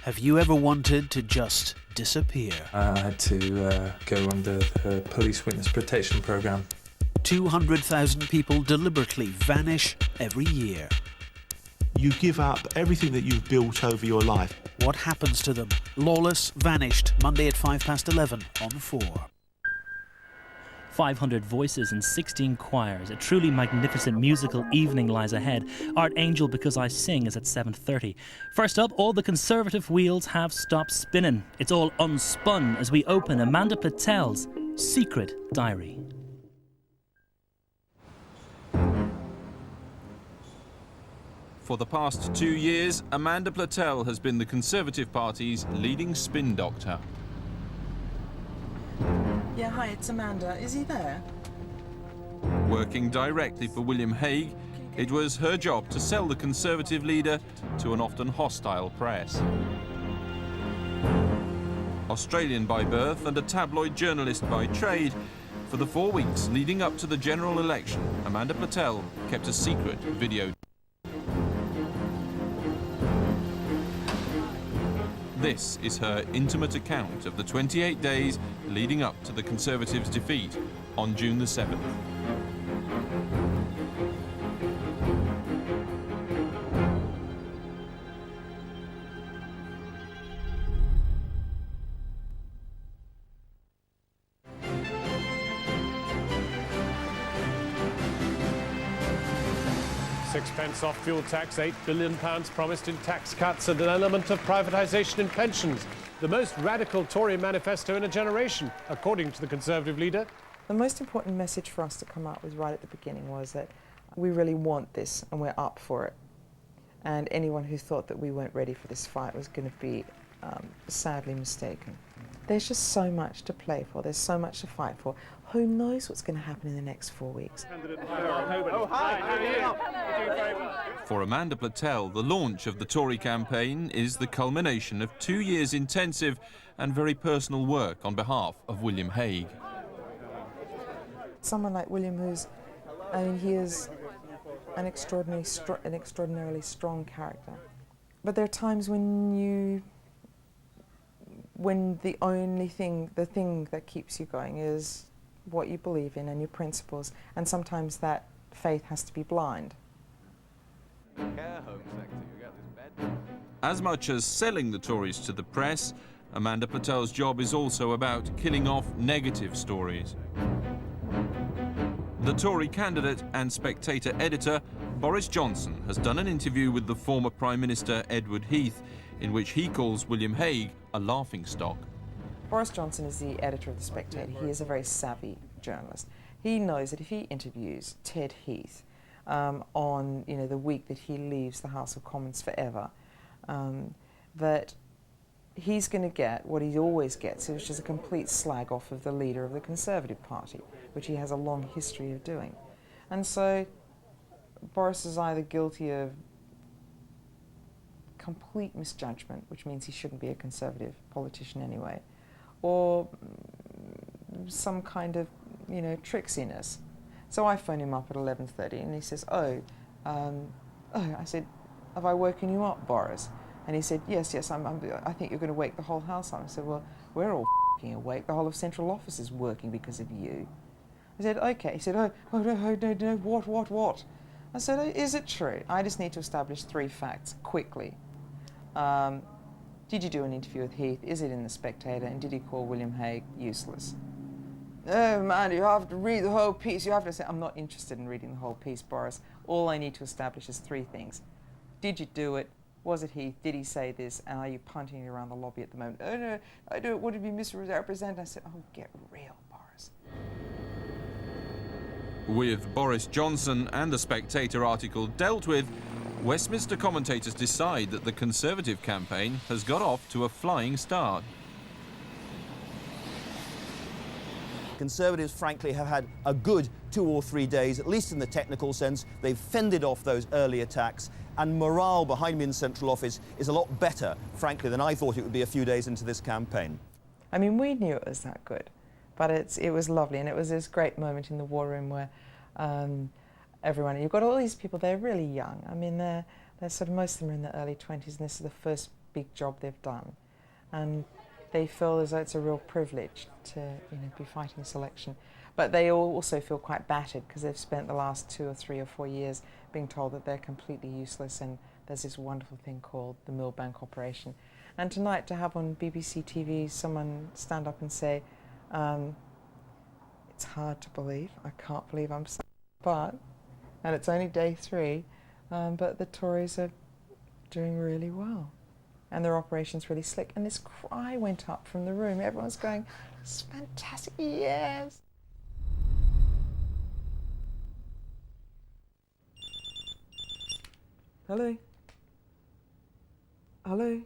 Have you ever wanted to just disappear? I had to go under the police witness protection program. 200,000 people deliberately vanish every year. You give up everything that you've built over your life. What happens to them? Lawless vanished, Monday at 11:05 on 4. 500 voices and 16 choirs. A truly magnificent musical evening lies ahead. Art Angel Because I Sing is at 7:30. First up, all the Conservative wheels have stopped spinning. It's all unspun as we open Amanda Platell's secret diary. For the past 2 years, Amanda Platell has been the Conservative Party's leading spin doctor. Yeah, hi, it's Amanda. Is he there? Working directly for William Hague, it was her job to sell the Conservative leader to an often hostile press. Australian by birth and a tabloid journalist by trade, for the 4 weeks leading up to the general election, Amanda Platell kept a secret video. This is her intimate account of the 28 days leading up to the Conservatives' defeat on June the 7th. £6 off fuel tax, £8 billion promised in tax cuts and an element of privatisation in pensions. The most radical Tory manifesto in a generation, according to the Conservative leader. The most important message for us to come out with right at the beginning was that we really want this and we're up for it. And anyone who thought that we weren't ready for this fight was going to be sadly mistaken. There's just so much to play for, there's so much to fight for. Who knows what's going to happen in the next 4 weeks? For Amanda Platell, the launch of the Tory campaign is the culmination of 2 years' intensive and very personal work on behalf of William Hague. Someone like William, he is an extraordinarily strong character. But there are times when the thing that keeps you going is what you believe in and your principles, and sometimes that faith has to be blind. As much as selling the Tories to the press, Amanda Platell's job is also about killing off negative stories. The Tory candidate and Spectator editor, Boris Johnson, has done an interview with the former Prime Minister Edward Heath, in which he calls William Hague a laughingstock. Boris Johnson is the editor of The Spectator. He is a very savvy journalist. He knows that if he interviews Ted Heath on the week that he leaves the House of Commons forever, that he's going to get what he always gets, which is a complete slag off of the leader of the Conservative Party, which he has a long history of doing. And so Boris is either guilty of complete misjudgment, which means he shouldn't be a Conservative politician anyway, or some kind of, tricksiness. So I phoned him up at 11:30 and he says, I said, have I woken you up, Boris? And he said, yes, I think you're going to wake the whole house up. I said, well, we're all f***ing awake. The whole of Central Office is working because of you. I said, okay. He said, no, what? I said, is it true? I just need to establish 3 facts quickly. Did you do an interview with Heath? Is it in The Spectator? And did he call William Hague useless? Oh man, you have to read the whole piece. You have to say, I'm not interested in reading the whole piece, Boris. All I need to establish is 3 things. Did you do it? Was it Heath? Did he say this? And are you punting it around the lobby at the moment? Oh no, I don't want to be misrepresented. I said, oh, get real, Boris. With Boris Johnson and the Spectator article dealt with, Westminster commentators decide that the Conservative campaign has got off to a flying start. Conservatives, frankly, have had a good 2 or 3 days, at least in the technical sense. They've fended off those early attacks, and morale behind me in Central Office is a lot better, frankly, than I thought it would be a few days into this campaign. I mean, we knew it was that good, but it was lovely, and it was this great moment in the war room where you've got all these people, they're really young. I mean, they're sort of, most of them are in their early 20s, and this is the first big job they've done, and they feel as though it's a real privilege to, you know, be fighting selection. But they all also feel quite battered because they've spent the last 2 or 3 or 4 years being told that they're completely useless, and there's this wonderful thing called the Millbank operation. And tonight to have on BBC TV someone stand up and say, it's hard to believe, I can't believe I'm so, but, and it's only day 3, but the Tories are doing really well. And their operation's really slick. And this cry went up from the room. Everyone's going, it's fantastic, yes. Hello? Hello?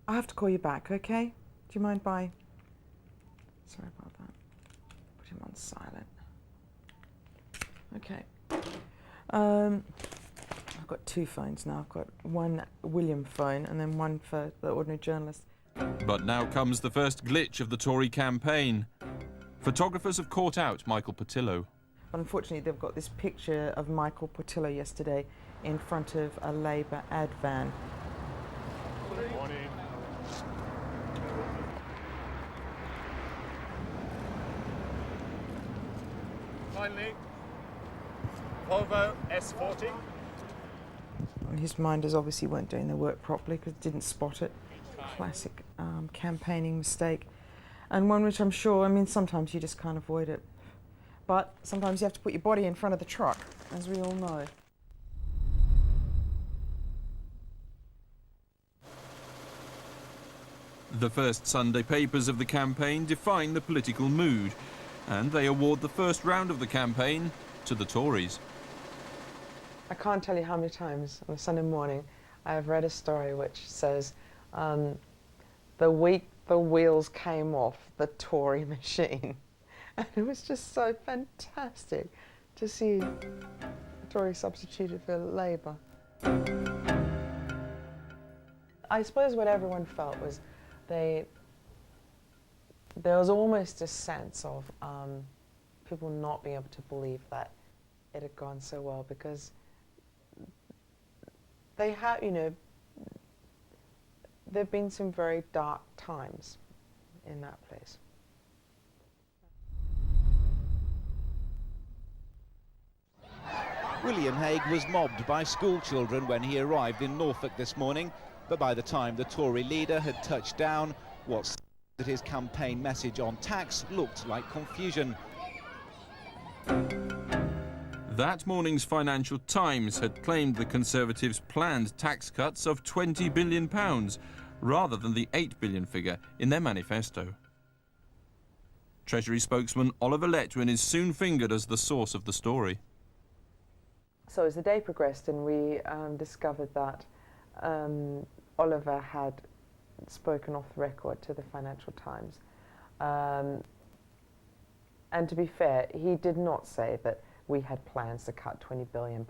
I have to call you back, okay? Do you mind? Bye. Sorry about that. Put him on silent. Okay. I've got 2 phones now. I've got one William phone and then one for the ordinary journalist. But now comes the first glitch of the Tory campaign. Photographers have caught out Michael Portillo. But unfortunately, they've got this picture of Michael Portillo yesterday in front of a Labour ad van. Good morning. Finally, Volvo S40. And his minders obviously weren't doing their work properly because didn't spot it. Classic campaigning mistake. And one which I'm sure, I mean, sometimes you just can't avoid it. But sometimes you have to put your body in front of the truck, as we all know. The first Sunday papers of the campaign define the political mood, and they award the first round of the campaign to the Tories. I can't tell you how many times on a Sunday morning I have read a story which says, the week the wheels came off the Tory machine. And it was just so fantastic to see the Tory substituted for Labour. I suppose what everyone felt was there was almost a sense of people not being able to believe that it had gone so well, because they have, you know, there have been some very dark times in that place. William Hague was mobbed by school children when he arrived in Norfolk this morning, but by the time the Tory leader had touched down, what started his campaign message on tax looked like confusion. That morning's Financial Times had claimed the Conservatives' planned tax cuts of £20 billion, rather than the £8 billion figure in their manifesto. Treasury spokesman Oliver Letwin is soon fingered as the source of the story. So as the day progressed and we discovered that Oliver had spoken off the record to the Financial Times, and to be fair, he did not say that we had plans to cut £20 billion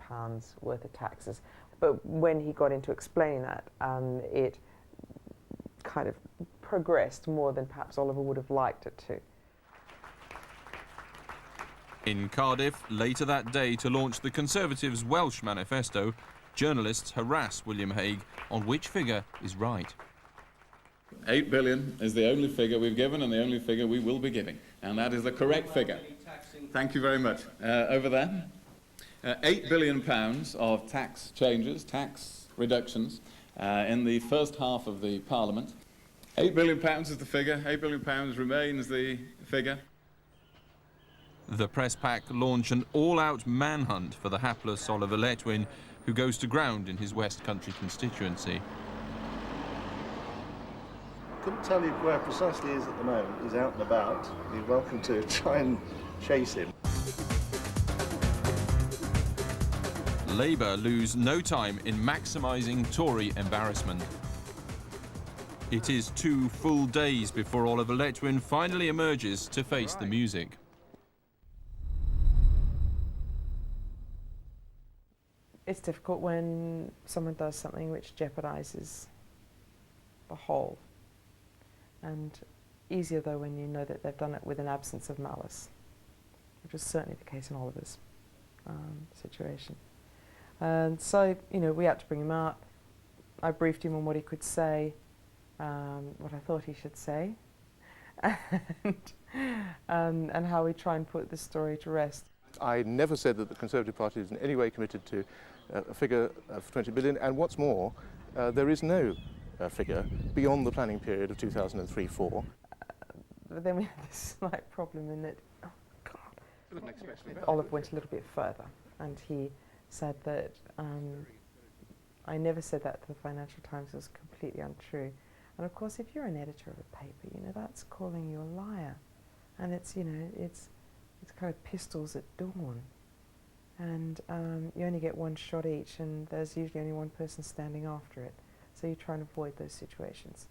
worth of taxes. But when he got into explaining that, it kind of progressed more than perhaps Oliver would have liked it to. In Cardiff, later that day to launch the Conservatives' Welsh manifesto, journalists harass William Hague on which figure is right. 8 billion is the only figure we've given and the only figure we will be giving, and that is the correct figure. Thank you very much. Over there, £8 billion of tax changes, tax reductions in the first half of the Parliament. £8 billion is the figure. £8 billion remains the figure. The press pack launch an all-out manhunt for the hapless Oliver Letwin, who goes to ground in his West Country constituency. Couldn't tell you where precisely he is at the moment. He's out and about. You're welcome to try and chase him. Labour lose no time in maximising Tory embarrassment. It is 2 full days before Oliver Letwin finally emerges to face the music. It's difficult when someone does something which jeopardises the whole. And easier, though, when you know that they've done it with an absence of malice, which was certainly the case in Oliver's situation. And so, you know, we had to bring him out. I briefed him on what he could say, what I thought he should say, and how we try and put this story to rest. I never said that the Conservative Party is in any way committed to a figure of 20 billion, and what's more, there is no figure beyond the planning period of 2003-04. But then we had this slight problem in that, oh God, Olive went a little bit further, and he said that I never said that to the Financial Times. It was completely untrue. And of course, if you're an editor of a paper, you know, that's calling you a liar. And it's, you know, it's kind of pistols at dawn. And you only get one shot each, and there's usually only one person standing after it. So you try and avoid those situations.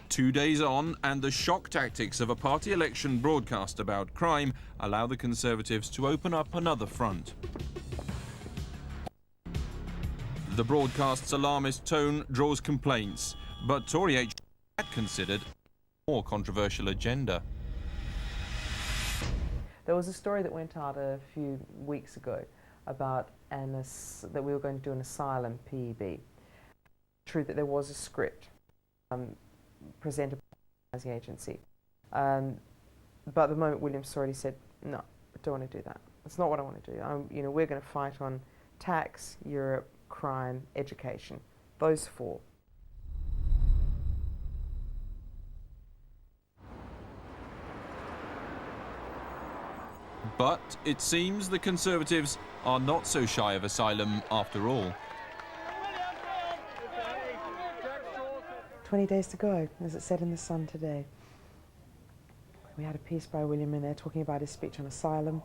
2 days on, and the shock tactics of a party election broadcast about crime allow the Conservatives to open up another front. The broadcast's alarmist tone draws complaints, but Tory HMPs had considered a more controversial agenda. There was a story that went out a few weeks ago about that we were going to do an asylum PEB. True that there was a script presented by the agency, but at the moment William already said, no, I don't want to do that. That's not what I want to do. You know, we're going to fight on tax, Europe, crime, education, those four. But it seems the Conservatives are not so shy of asylum after all. 20 days to go, as it said in The Sun today. We had a piece by William in there talking about his speech on asylum,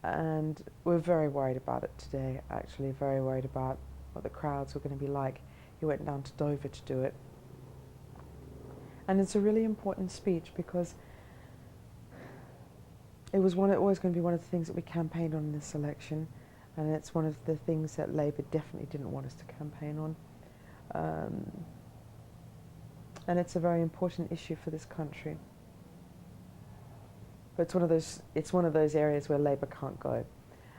and we're very worried about it today, actually, very worried about what the crowds were going to be like. He went down to Dover to do it. And it's a really important speech because it was always going to be one of the things that we campaigned on in this election, and it's one of the things that Labour definitely didn't want us to campaign on. And it's a very important issue for this country. But it's one of those areas where Labour can't go.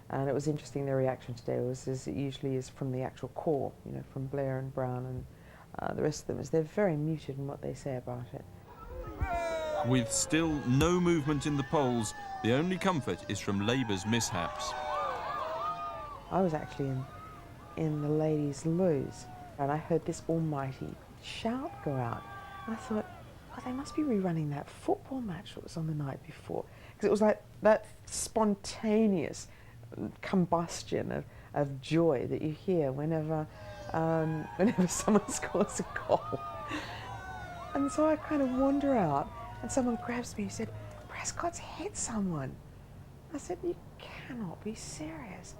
And it was interesting, their reaction today was, as it usually is from the actual core, you know, from Blair and Brown and the rest of them, is they're very muted in what they say about it. With still no movement in the polls, the only comfort is from Labour's mishaps. I was actually in the ladies' loos, and I heard this almighty shout go out. And I thought, oh, they must be rerunning that football match that was on the night before. Because it was like that spontaneous combustion of joy that you hear whenever someone scores a goal. And so I kind of wander out, and someone grabs me and said, Prescott's hit someone. I said, you cannot be serious.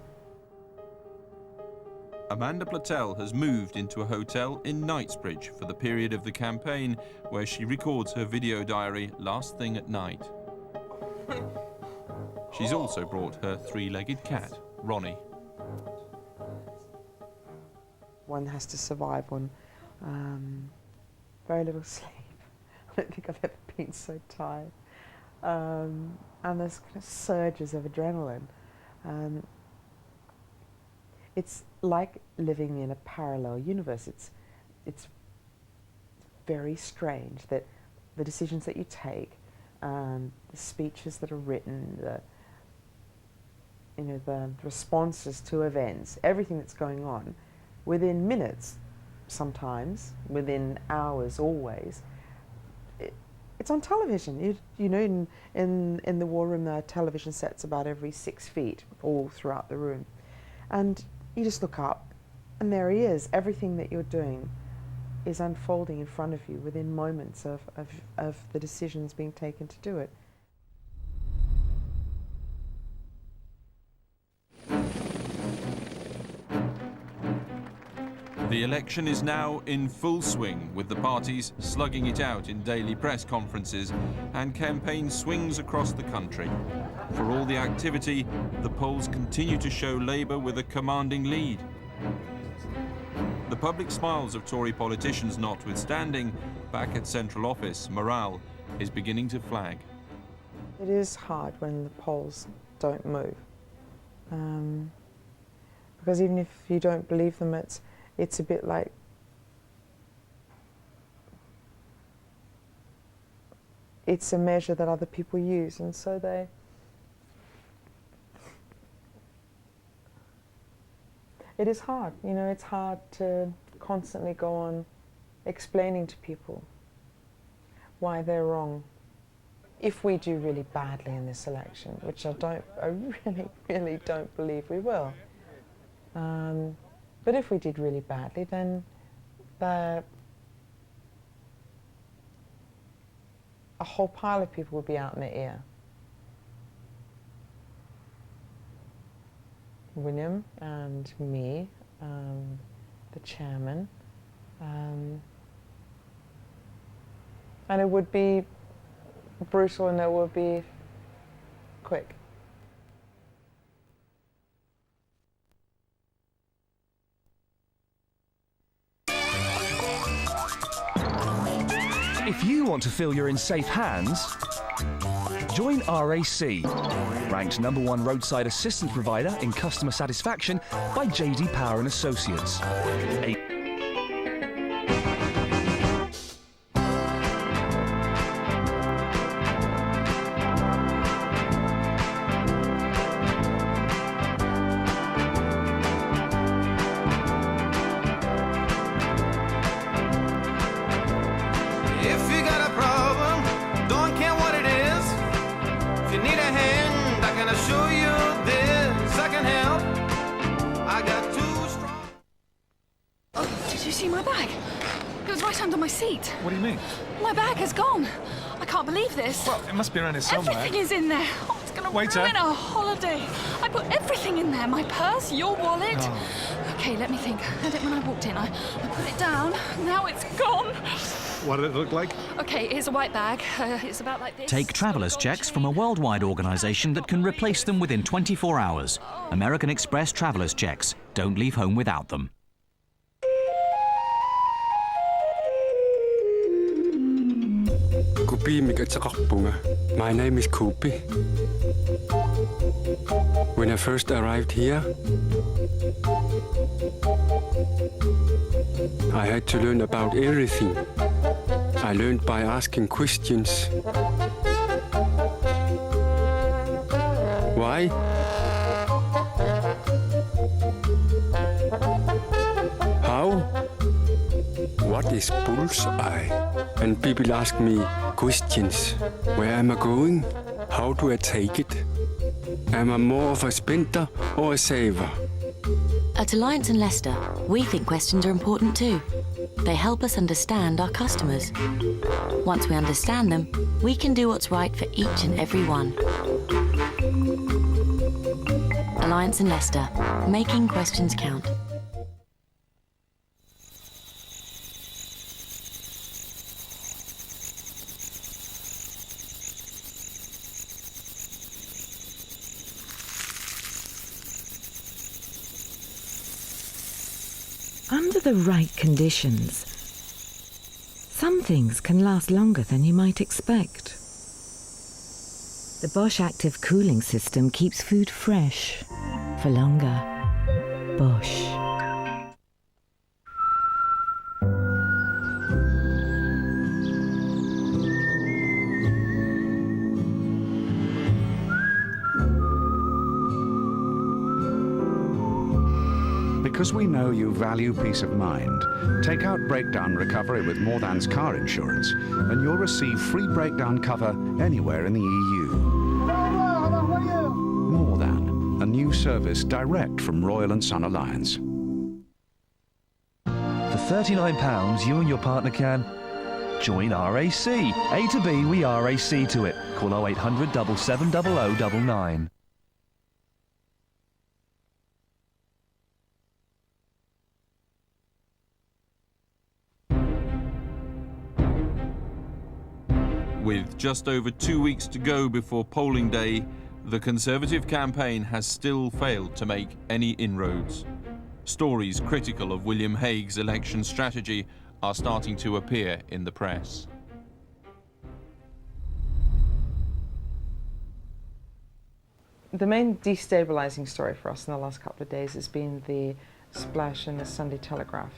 Amanda Platell has moved into a hotel in Knightsbridge for the period of the campaign, where she records her video diary last thing at night. She's also brought her three-legged cat, Ronnie. One has to survive on very little sleep. I don't think I've ever been so tired. And there's kind of surges of adrenaline. It's like living in a parallel universe. It's very strange that the decisions that you take, the speeches that are written, the responses to events, everything that's going on, within minutes, sometimes within hours, always. It's on television. You know, in the war room, there are television sets about every 6 feet, all throughout the room, and you just look up, and there he is. Everything that you're doing is unfolding in front of you within moments of the decisions being taken to do it. The election is now in full swing, with the parties slugging it out in daily press conferences and campaign swings across the country. For all the activity, the polls continue to show Labour with a commanding lead. The public smiles of Tory politicians notwithstanding, back at central office, morale is beginning to flag. It is hard when the polls don't move. Because even if you don't believe them, it's a bit like it's a measure that other people use, and so they it is hard, you know, it's hard to constantly go on explaining to people why they're wrong. If we do really badly in this election, which I really don't believe we will, but if we did really badly, then a whole pile of people would be out in the ear. William and me, the chairman, and it would be brutal and it would be quick. If you want to feel you're in safe hands, join RAC, ranked #1 roadside assistance provider in customer satisfaction by JD Power and Associates. What do you mean? My bag has gone. I can't believe this. Well, it must be around here somewhere. Everything is in there. Oh, it's going to ruin our holiday. I put everything in there. My purse, your wallet. Oh. Okay, let me think. I had it when I walked in. I put it down. Now it's gone. What did it look like? Okay, here's a white bag. It's about like this. Take traveller's checks from a worldwide organisation that can replace them within 24 hours. American Express traveller's checks. Don't leave home without them. My name is Kupi. When I first arrived here, I had to learn about everything. I learned by asking questions. Why? How? What is bullseye? And people ask me questions. Where am I going? How do I take it? Am I more of a spender or a saver? At Alliance and Leicester, we think questions are important too. They help us understand our customers. Once we understand them, we can do what's right for each and every one. Alliance and Leicester, making questions count. Under the right conditions, some things can last longer than you might expect. The Bosch Active Cooling System keeps food fresh for longer. Bosch. Because we know you value peace of mind, take out breakdown recovery with Morthan's car insurance, and you'll receive free breakdown cover anywhere in the EU. Morthan, a new service direct from Royal & Son Alliance. For £39, you and your partner can join RAC. A to B, we RAC to it. Call 0800 7700 99. With just over 2 weeks to go before polling day, the Conservative campaign has still failed to make any inroads. Stories critical of William Hague's election strategy are starting to appear in the press. The main destabilising story for us in the last couple of days has been the splash in the Sunday Telegraph,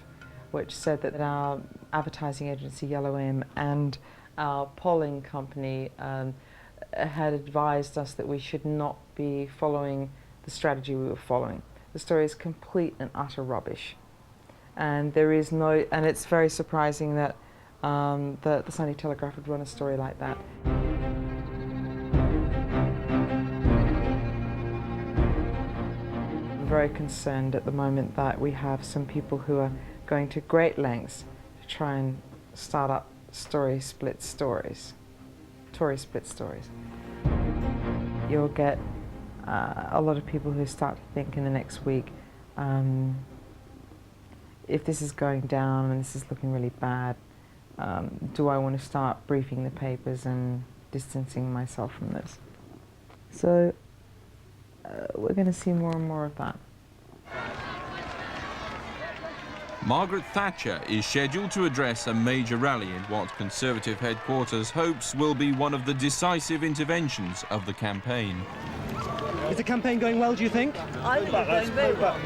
which said that our advertising agency Yellow M and our polling company had advised us that we should not be following the strategy we were following. The story is complete and utter rubbish, and there is no. And it's very surprising that the Sunday Telegraph would run a story like that. I'm very concerned at the moment that we have some people who are going to great lengths to try and start up Tory split stories. You'll get a lot of people who start to think in the next week, if this is going down and this is looking really bad, do I want to start briefing the papers and distancing myself from this? So we're going to see more and more of that. Margaret Thatcher is scheduled to address a major rally in what Conservative headquarters hopes will be one of the decisive interventions of the campaign. Is the campaign going well, do you think? I think it's going very well.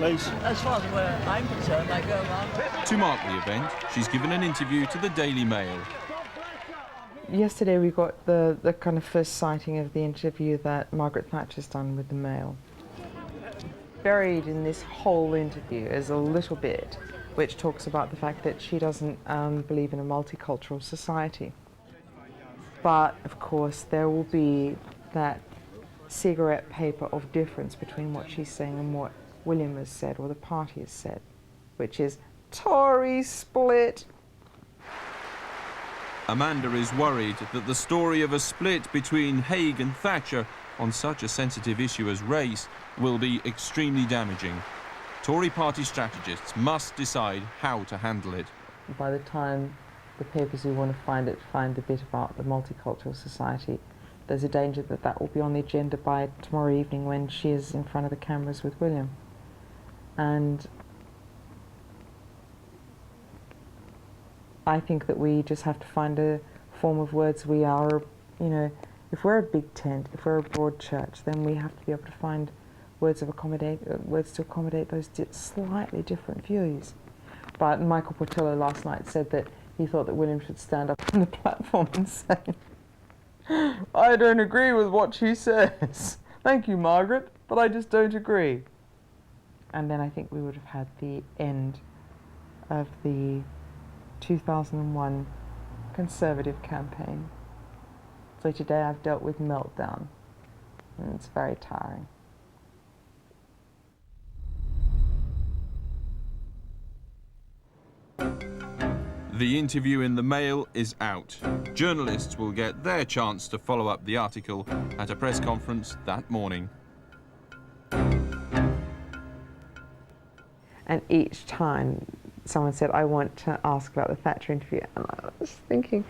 As far as where I'm concerned, I go around. To mark the event, she's given an interview to the Daily Mail. Yesterday we got the kind of first sighting of the interview that Margaret Thatcher's done with the Mail. Buried in this whole interview is a little bit which talks about the fact that she doesn't believe in a multicultural society. But of course there will be that cigarette paper of difference between what she's saying and what William has said or the party has said, which is Tory split. Amanda is worried that the story of a split between Hague and Thatcher on such a sensitive issue as race will be extremely damaging. Tory party strategists must decide how to handle it. By the time the papers who want to find the bit about the multicultural society, there's a danger that that will be on the agenda by tomorrow evening when she is in front of the cameras with William. And I think that we just have to find a form of words. We are, you know, if we're a big tent, if we're a broad church, then we have to be able to find words to accommodate those slightly different views. But Michael Portillo last night said that he thought that William should stand up on the platform and say, I don't agree with what she says. Thank you, Margaret, but I just don't agree. And then I think we would have had the end of the 2001 Conservative campaign. So today I've dealt with meltdown, and it's very tiring. The interview in the Mail is out. Journalists will get their chance to follow up the article at a press conference that morning. And each time someone said, I want to ask about the Thatcher interview, and I was thinking,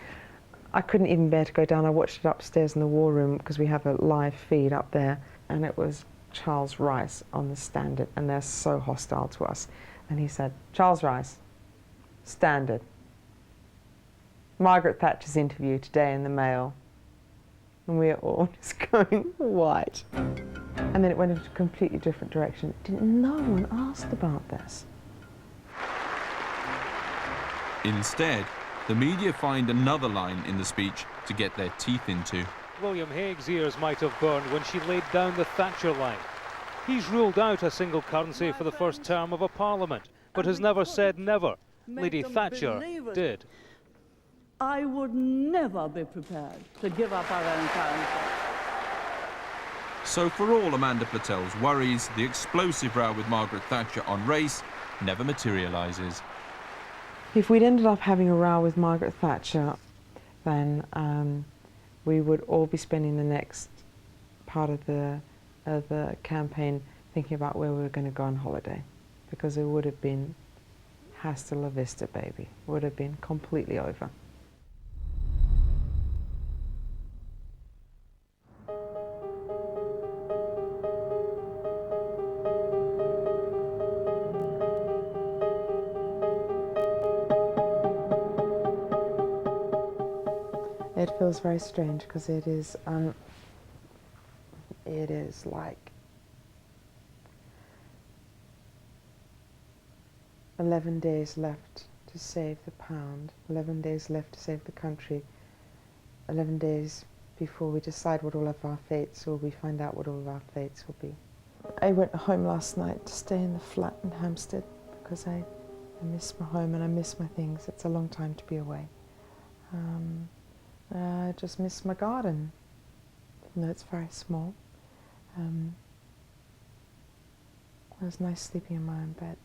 I couldn't even bear to go down. I watched it upstairs in the war room because we have a live feed up there, and it was Charles Rice on the Standard, and they're so hostile to us. And he said, Charles Rice, Standard. Margaret Thatcher's interview today in the Mail. And we are all just going white. And then it went into a completely different direction. No one asked about this. Instead, the media find another line in the speech to get their teeth into. William Hague's ears might have burned when she laid down the Thatcher line. He's ruled out a single currency for the first term of a parliament, but has never said never. Lady Thatcher did. I would never be prepared to give up our own currency. So for all Amanda Platell's worries, the explosive row with Margaret Thatcher on race never materialises. If we'd ended up having a row with Margaret Thatcher, then we would all be spending the next part of the campaign thinking about where we were going to go on holiday, because it would have been hasta la vista, baby. It would have been completely over. It feels very strange because it is like 11 days left to save the pound, 11 days left to save the country, 11 days before we decide what all of our fates, or we find out what all of our fates will be. I went home last night to stay in the flat in Hampstead because I miss my home and I miss my things. It's a long time to be away. I just miss my garden, even though it's very small. It was nice sleeping in my own bed.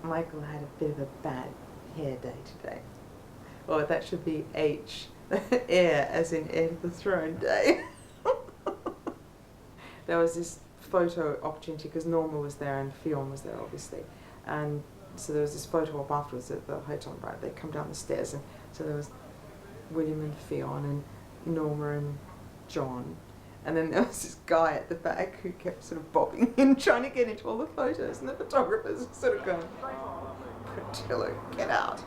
Michael had a bit of a bad hair day today. Well, that should be H, heir, as in heir to the throne day. There was this photo opportunity because Norma was there and Fionn was there, obviously. And so there was this photo op afterwards at the hotel, right? They come down the stairs, and so there was William and Fionn and Norma and John. And then there was this guy at the back who kept sort of bobbing in, trying to get into all the photos, and the photographers were sort of going, Portillo, get out.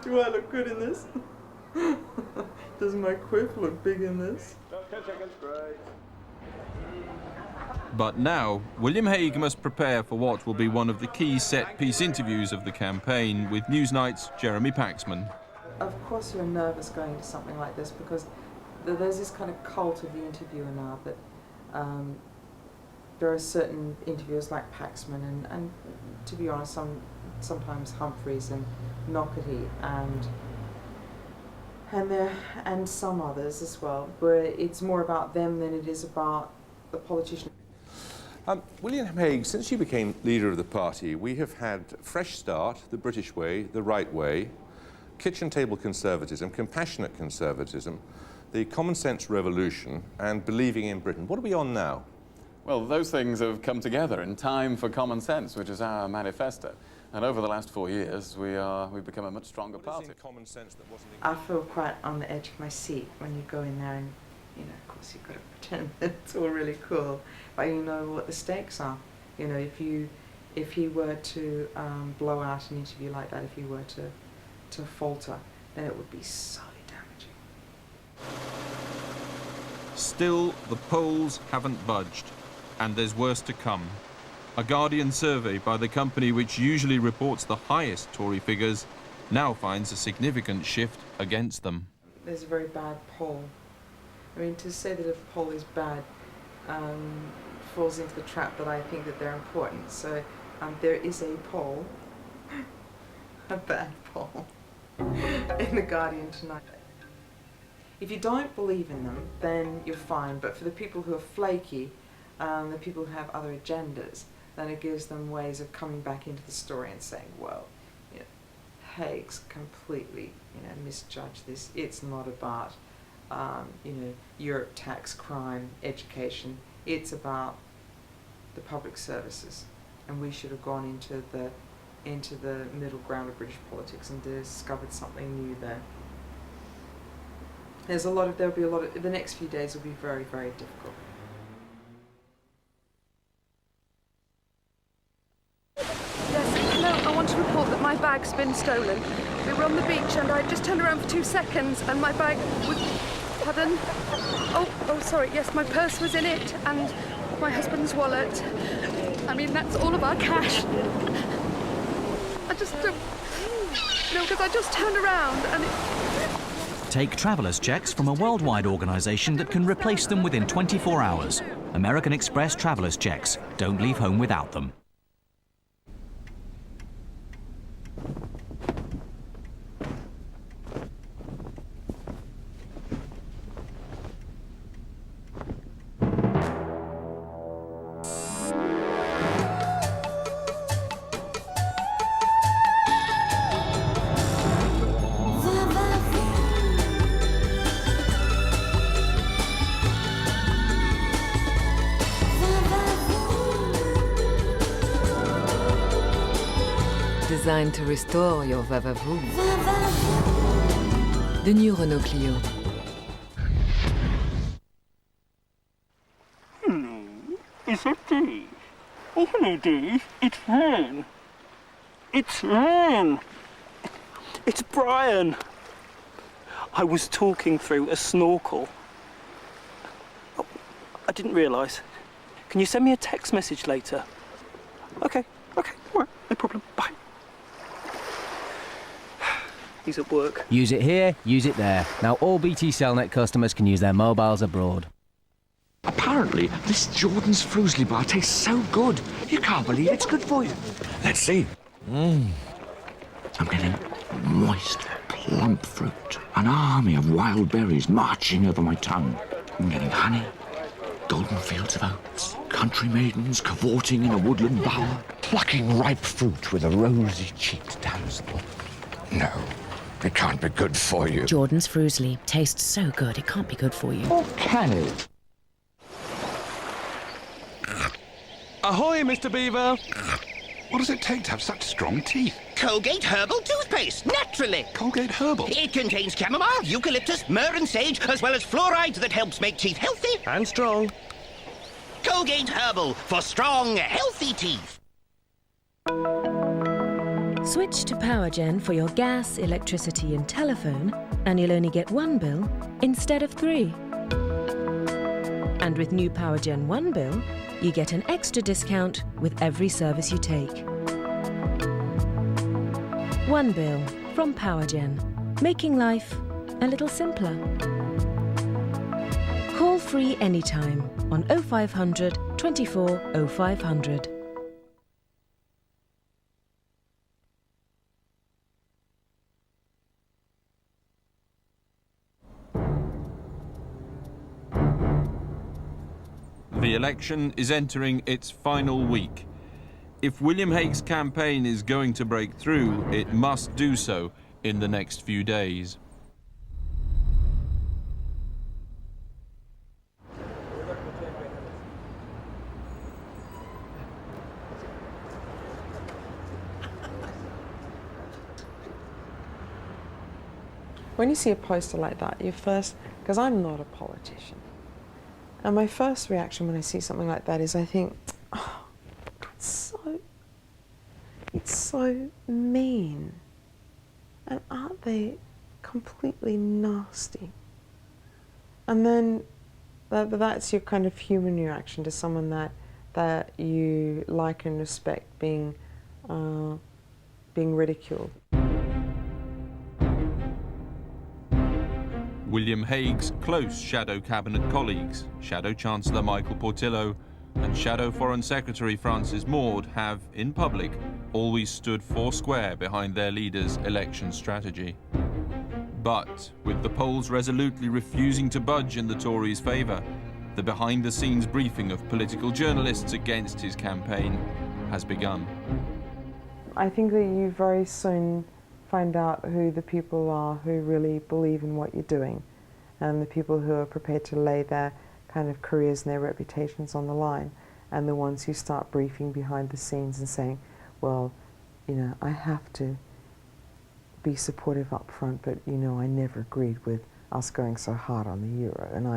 Do I look good in this? Does my quiff look big in this? 10 seconds, great. But now, William Hague must prepare for what will be one of the key set-piece interviews of the campaign with Newsnight's Jeremy Paxman. Of course you're nervous going to something like this because there's this kind of cult of the interviewer now that there are certain interviewers like Paxman and to be honest, sometimes Humphreys and Knockerty and some others as well, where it's more about them than it is about the politician. William Hague, since you became leader of the party, we have had Fresh Start, the British way, the right way, kitchen table conservatism, compassionate conservatism, the common sense revolution, and believing in Britain. What are we on now? Well, those things have come together in Time for Common Sense, which is our manifesto. And over the last 4 years, we've become a much stronger party. Common sense that wasn't I feel quite on the edge of my seat when you go in there and, you know, of course you've got to pretend that it's all really cool, but you know what the stakes are. You know, if he were to blow out an interview like that, if he were to falter, then it would be so damaging. Still, the polls haven't budged, and there's worse to come. A Guardian survey by the company which usually reports the highest Tory figures now finds a significant shift against them. There's a very bad poll. I mean, to say that a poll is bad falls into the trap that I think that they're important. So there is a poll, a bad poll, in the Guardian tonight. If you don't believe in them, then you're fine. But for the people who are flaky, the people who have other agendas, then it gives them ways of coming back into the story and saying, well, you know, Hague's completely, you know, misjudged this. It's not about, you know, Europe, tax, crime, education. It's about the public services, and we should have gone into the middle ground of British politics and discovered something new there. There'll be a lot of, the next few days will be very, very difficult. Yes, hello, I want to report that my bag's been stolen. We were on the beach and I just turned around for 2 seconds and my bag was... Pardon? Oh, sorry, yes, my purse was in it and my husband's wallet. I mean, that's all of our cash. I just don't... No, because I just turned around and it... Take traveller's checks from a worldwide organisation that can replace them within 24 hours. American Express traveller's checks. Don't leave home without them. Designed to restore your va-va-voom. The new Renault Clio. Is it Dave? Oh, hello, Dave. It's Len. It's Len. It's Brian. I was talking through a snorkel. Oh, I didn't realise. Can you send me a text message later? Okay, all right, no problem, bye. He's at work. Use it here, use it there. Now all BT Cellnet customers can use their mobiles abroad. Apparently, this Jordan's Frusley bar tastes so good. You can't believe it's good for you. Let's see. I'm getting moist, plump fruit. An army of wild berries marching over my tongue. I'm getting honey, golden fields of oats, country maidens cavorting in a woodland bower, plucking ripe fruit with a rosy-cheeked damsel. No, it can't be good for you. Jordan's Frusley tastes so good it can't be good for you. Or can it? Ahoy, Mr. Beaver! What does it take to have such strong teeth? Colgate Herbal Toothpaste, naturally. Colgate Herbal? It contains chamomile, eucalyptus, myrrh and sage, as well as fluoride that helps make teeth healthy. And strong. Colgate Herbal, for strong, healthy teeth. Switch to PowerGen for your gas, electricity and telephone, and you'll only get one bill instead of 3. And with new PowerGen 1 bill, you get an extra discount with every service you take. 1 bill from PowerGen, making life a little simpler. Call free anytime on 0500 24 0500. The election is entering its final week. If William Hague's campaign is going to break through, it must do so in the next few days. When you see a poster like that, you first, because I'm not a politician, and my first reaction when I see something like that is I think, oh, it's so mean. And aren't they completely nasty? And then that's your kind of human reaction to someone that you like and respect being ridiculed. William Hague's close Shadow Cabinet colleagues, Shadow Chancellor Michael Portillo and Shadow Foreign Secretary Francis Maude have, in public, always stood foursquare behind their leader's election strategy. But, with the polls resolutely refusing to budge in the Tories' favour, the behind-the-scenes briefing of political journalists against his campaign has begun. I think that you very soon find out who the people are who really believe in what you're doing, and the people who are prepared to lay their kind of careers and their reputations on the line, and the ones who start briefing behind the scenes and saying, well, you know, I have to be supportive up front, but, you know, I never agreed with us going so hard on the euro, and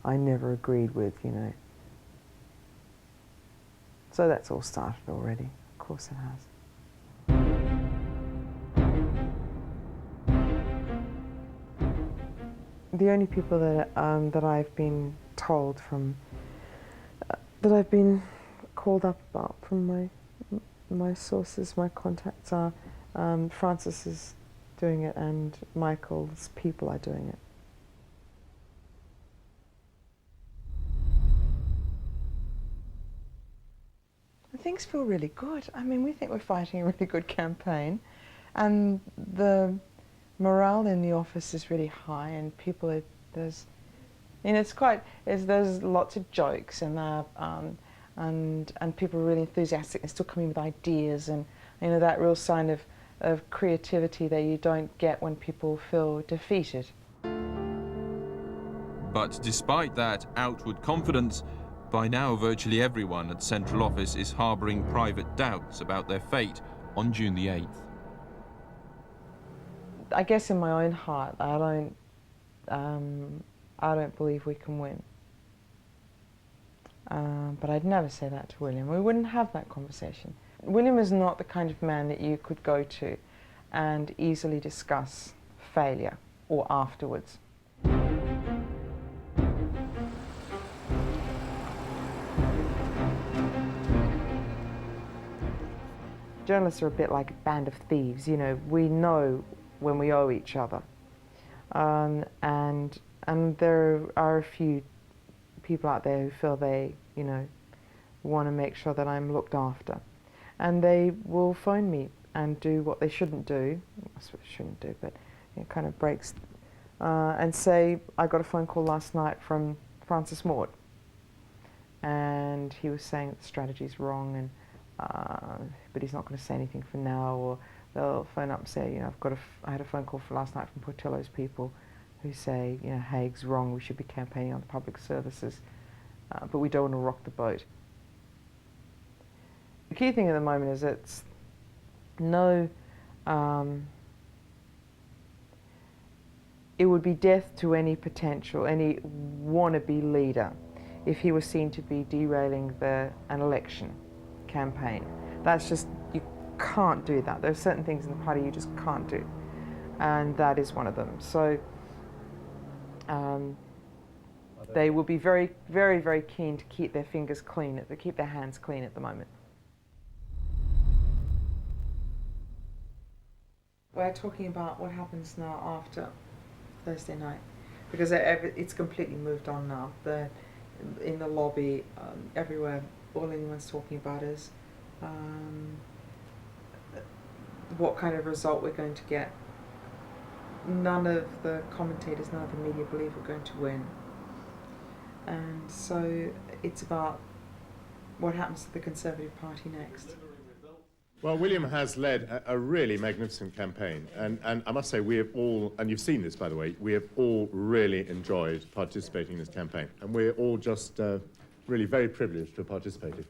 I never agreed with, you know. So that's all started already. Of course it has. The only people that I've been told from, that I've been called up about from my sources, my contacts are Francis is doing it and Michael's people are doing it. Things feel really good. I mean, we think we're fighting a really good campaign, and the morale in the office is really high, and people there's lots of jokes, and people are really enthusiastic and still coming with ideas, and you know, that real sign of creativity that you don't get when people feel defeated. But despite that outward confidence, by now virtually everyone at Central Office is harbouring private doubts about their fate on June the 8th. I guess in my own heart, I don't believe we can win. But I'd never say that to William. We wouldn't have that conversation. William is not the kind of man that you could go to and easily discuss failure. or afterwards. Journalists are a bit like a band of thieves, you know, we know when we owe each other. And there are a few people out there who feel they, you know, want to make sure that I'm looked after. And they will phone me and do what they shouldn't do, that's what they shouldn't do, but it kind of breaks, and say, I got a phone call last night from Francis Maud, and he was saying that the strategy's wrong, and but he's not going to say anything for now, or they'll phone up and say, you know, I had a phone call for last night from Portillo's people who say, you know, Hague's wrong, we should be campaigning on the public services, but we don't want to rock the boat. The key thing at the moment is it's no, it would be death to any potential, any wannabe leader if he was seen to be derailing an election campaign. That's just, you can't do that. There are certain things in the party you just can't do, and that is one of them. So they will be very, very, very keen to keep their fingers clean, to keep their hands clean at the moment. We're talking about what happens now after Thursday night, because it's completely moved on now. In the lobby, everywhere, all anyone's talking about is what kind of result we're going to get. None of the commentators, none of the media believe we're going to win. And so it's about what happens to the Conservative Party next. Well, William has led a really magnificent campaign, and I must say we have all, and you've seen this by the way, we have all really enjoyed participating in this campaign, and we're all just really very privileged to have participated.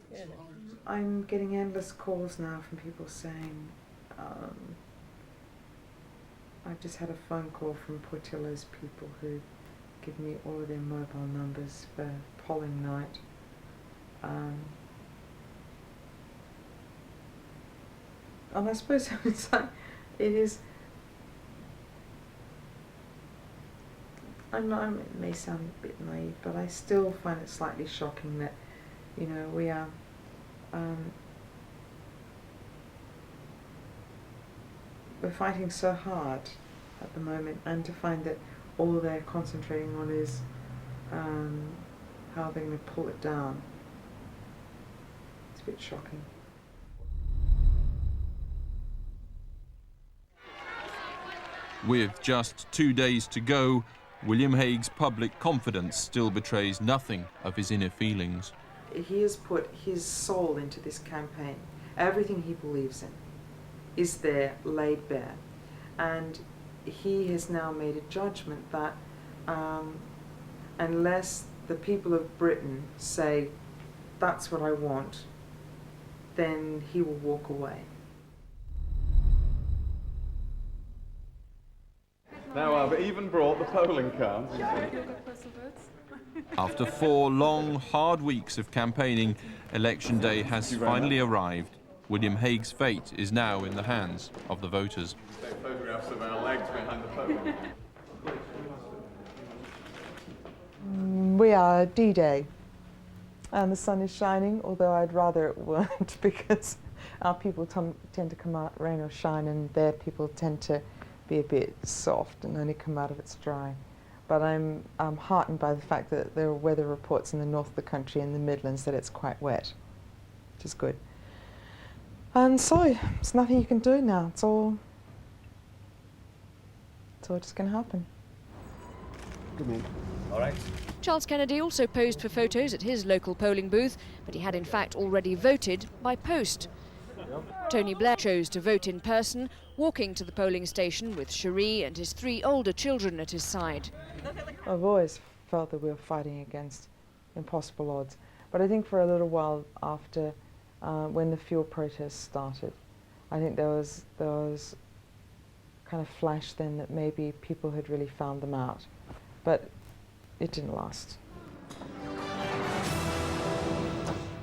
I'm getting endless calls now from people saying, I've just had a phone call from Portillo's people who give me all of their mobile numbers for polling night. And I suppose it's like, it is, it may sound a bit naive, but I still find it slightly shocking that, you know, we are, we're fighting so hard at the moment, and to find that all they're concentrating on is how they're going to pull it down. It's a bit shocking. With just 2 days to go, William Hague's public confidence still betrays nothing of his inner feelings. He has put his soul into this campaign. Everything he believes in is there, laid bare. And he has now made a judgment that unless the people of Britain say, that's what I want, then he will walk away. Now I've even brought the polling cards. After 4 long, hard weeks of campaigning, Election Day has finally arrived. William Hague's fate is now in the hands of the voters. Take photographs of our legs behind the podium. We are D-Day, and the sun is shining, although I'd rather it weren't, because our people tend to come out rain or shine, and their people tend to be a bit soft and only come out if it's dry. But I'm heartened by the fact that there are weather reports in the north of the country and the Midlands that it's quite wet, which is good. And so, there's nothing you can do now. It's all just going to happen. Good morning. All right. Charles Kennedy also posed for photos at his local polling booth, but he had in fact already voted by post. Tony Blair chose to vote in person, walking to the polling station with Cherie and his 3 older children at his side. I've always felt that we were fighting against impossible odds, but I think for a little while after, when the fuel protests started, I think there was kind of flash then that maybe people had really found them out, but it didn't last.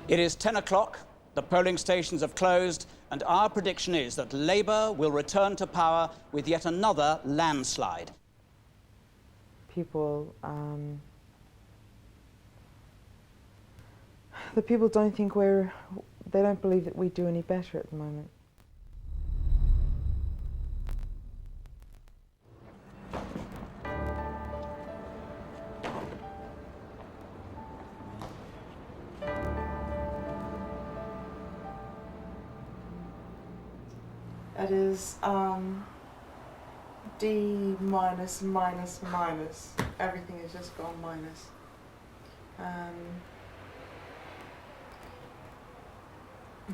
It is 10 o'clock. The polling stations have closed, and our prediction is that Labour will return to power with yet another landslide. people the people don't think they don't believe that we do any better at the moment. It is D minus, minus, minus. Everything has just gone minus.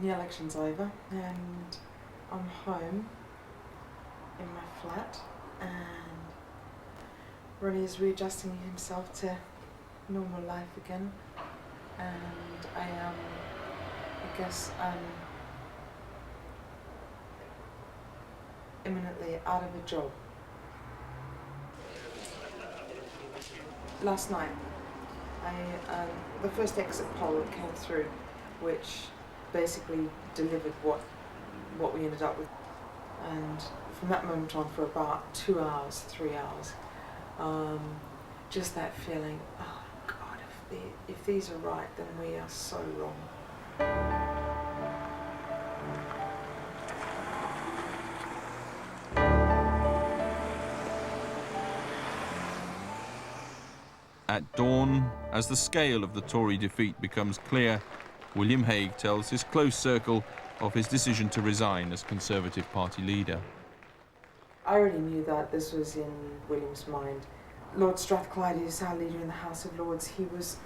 The election's over and I'm home in my flat and Ronnie is readjusting himself to normal life again, and I am, I guess, imminently out of a job. Last night, the first exit poll that came through, which basically delivered what we ended up with, and from that moment on, for about 2 hours, 3 hours, just that feeling, oh God, if these are right, then we are so wrong. At dawn, as the scale of the Tory defeat becomes clear, William Hague tells his close circle of his decision to resign as Conservative Party leader. I already knew that this was in William's mind. Lord Strathclyde is our leader in the House of Lords. He was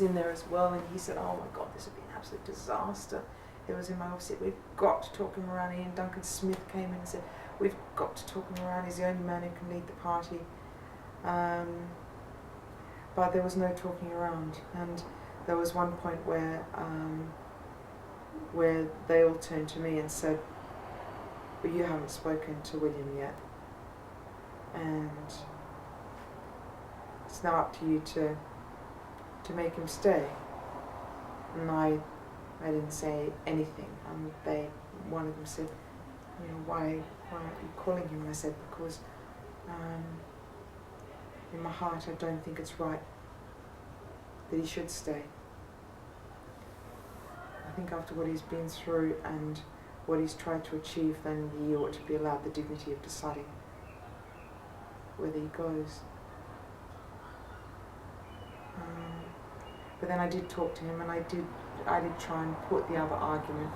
in there as well, and he said, oh my God, this would be an absolute disaster. It was in my office. We've got to talk him around. Ian Duncan Smith came in and said, we've got to talk him around. He's the only man who can lead the party. But there was no talking around, and there was one point where they all turned to me and said, but you haven't spoken to William yet, and it's now up to you to make him stay. And I didn't say anything, and one of them said, you know, why aren't you calling him? And I said, because in my heart I don't think it's right that he should stay. I think after what he's been through and what he's tried to achieve, then he ought to be allowed the dignity of deciding whether he goes. But then I did talk to him, and I did try and put the other argument.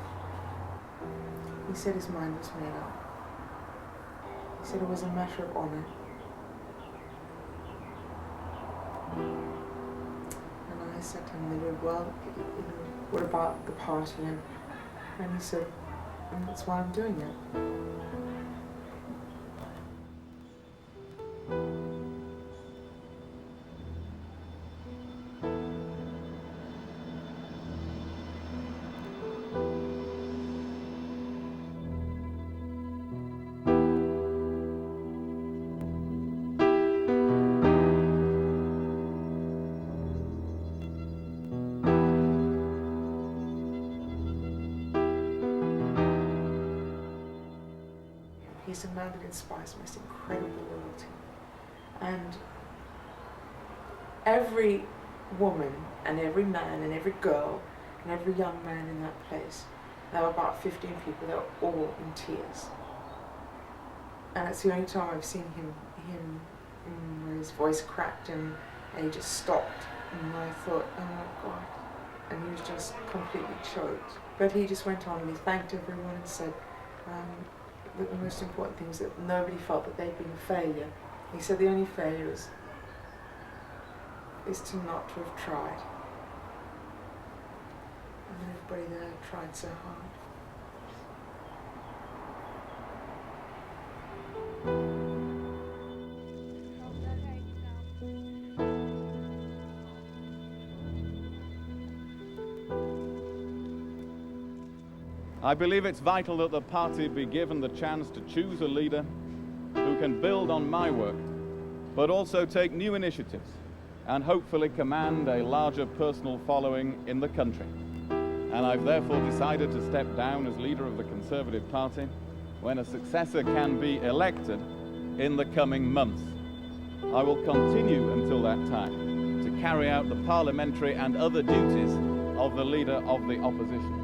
He said his mind was made up. He said it was a matter of honour. And I said to him, well, what about the party? And he said, and that's why I'm doing it. He's a man that inspires most incredible loyalty. And every woman and every man and every girl and every young man in that place, there were about 15 people, they were all in tears. And it's the only time I've seen him where his voice cracked and he just stopped. And I thought, oh my God. And he was just completely choked. But he just went on and he thanked everyone and said, that the most important thing is that nobody felt that they'd been a failure. He said the only failure is to not to have tried. And everybody there tried so hard. I believe it's vital that the party be given the chance to choose a leader who can build on my work, but also take new initiatives and hopefully command a larger personal following in the country. And I've therefore decided to step down as leader of the Conservative Party when a successor can be elected in the coming months. I will continue until that time to carry out the parliamentary and other duties of the Leader of the Opposition.